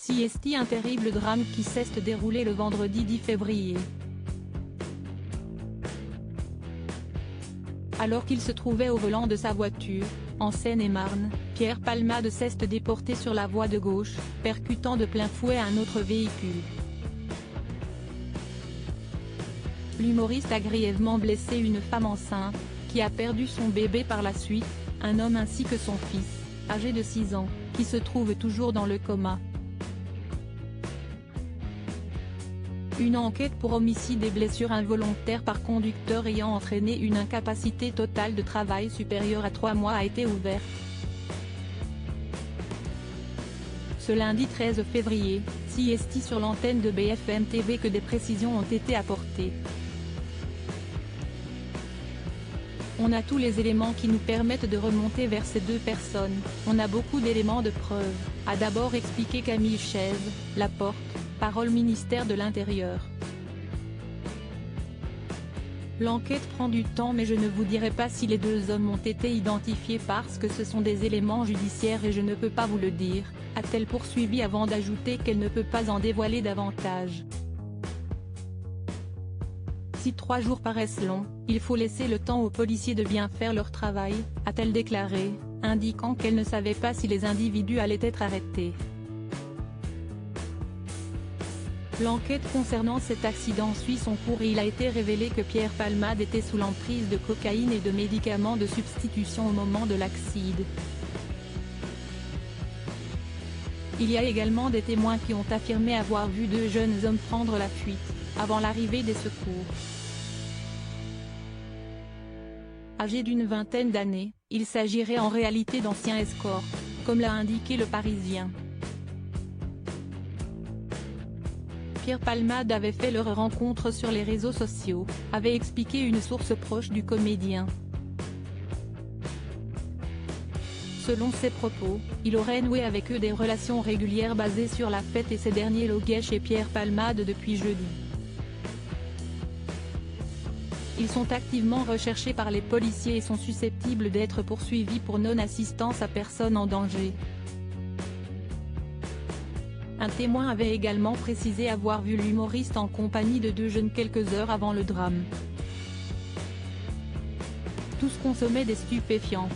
CST, un terrible drame qui s'est déroulé le vendredi 10 février. Alors qu'il se trouvait au volant de sa voiture, en Seine-et-Marne, Pierre Palmade s'est déporté sur la voie de gauche, percutant de plein fouet un autre véhicule. L'humoriste a grièvement blessé une femme enceinte, qui a perdu son bébé par la suite, un homme ainsi que son fils, âgé de 6 ans, qui se trouve toujours dans le coma. Une enquête pour homicide et blessure involontaire par conducteur ayant entraîné une incapacité totale de travail supérieure à 3 mois a été ouverte. Ce lundi 13 février, CST sur l'antenne de BFM TV que des précisions ont été apportées. On a tous les éléments qui nous permettent de remonter vers ces deux personnes, on a beaucoup d'éléments de preuve, a d'abord expliqué Camille Chaise, la porte-parole ministère de l'Intérieur. L'enquête prend du temps mais je ne vous dirai pas si les deux hommes ont été identifiés parce que ce sont des éléments judiciaires et je ne peux pas vous le dire, a-t-elle poursuivi avant d'ajouter qu'elle ne peut pas en dévoiler davantage. Si 3 jours paraissent longs, il faut laisser le temps aux policiers de bien faire leur travail, a-t-elle déclaré, indiquant qu'elle ne savait pas si les individus allaient être arrêtés. L'enquête concernant cet accident suit son cours et il a été révélé que Pierre Palmade était sous l'emprise de cocaïne et de médicaments de substitution au moment de l'accident. Il y a également des témoins qui ont affirmé avoir vu 2 jeunes hommes prendre la fuite, avant l'arrivée des secours. Âgés d'une vingtaine d'années, il s'agirait en réalité d'anciens escorts, comme l'a indiqué Le Parisien. Pierre Palmade avait fait leur rencontre sur les réseaux sociaux, avait expliqué une source proche du comédien. Selon ses propos, il aurait noué avec eux des relations régulières basées sur la fête et ces derniers loguaient chez Pierre Palmade depuis jeudi. Ils sont activement recherchés par les policiers et sont susceptibles d'être poursuivis pour non-assistance à personne en danger. Un témoin avait également précisé avoir vu l'humoriste en compagnie de 2 jeunes quelques heures avant le drame. Tous consommaient des stupéfiants.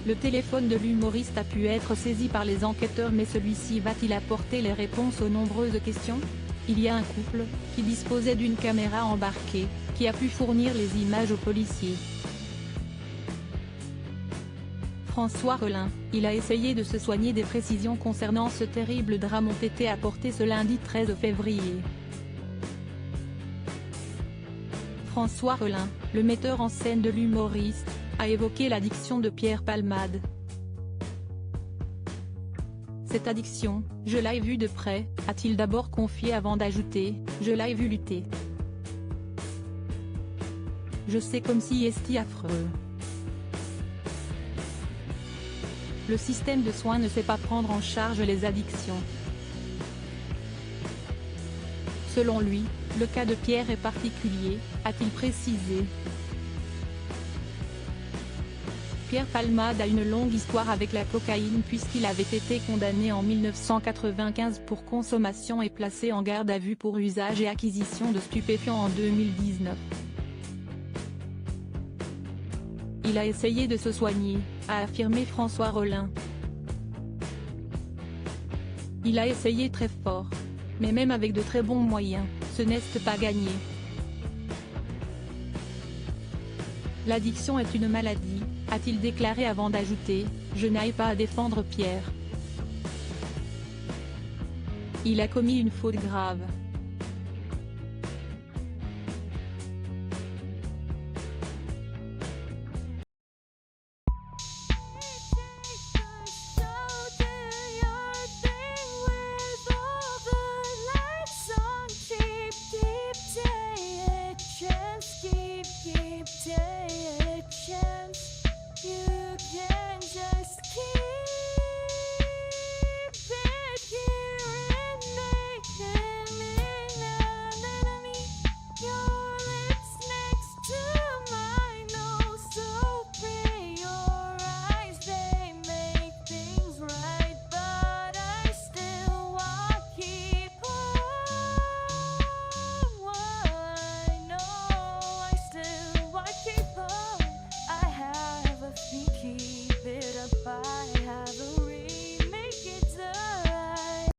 Le téléphone de l'humoriste a pu être saisi par les enquêteurs mais celui-ci va-t-il apporter les réponses aux nombreuses questions ? Il y a un couple, qui disposait d'une caméra embarquée, qui a pu fournir les images aux policiers. François Rollin, il a essayé de se soigner. Des précisions concernant ce terrible drame ont été apportées ce lundi 13 février. François Rollin, le metteur en scène de l'humoriste, a évoqué l'addiction de Pierre Palmade. Cette addiction, je l'ai vue de près, a-t-il d'abord confié avant d'ajouter, je l'ai vu lutter. Je sais comme si est affreux. Le système de soins ne sait pas prendre en charge les addictions. Selon lui, le cas de Pierre est particulier, a-t-il précisé. Pierre Palmade a une longue histoire avec la cocaïne puisqu'il avait été condamné en 1995 pour consommation et placé en garde à vue pour usage et acquisition de stupéfiants en 2019. Il a essayé de se soigner, a affirmé François Rollin. Il a essayé très fort. Mais même avec de très bons moyens, ce n'est pas gagné. L'addiction est une maladie, a-t-il déclaré avant d'ajouter, je n'aille pas à défendre Pierre. Il a commis une faute grave.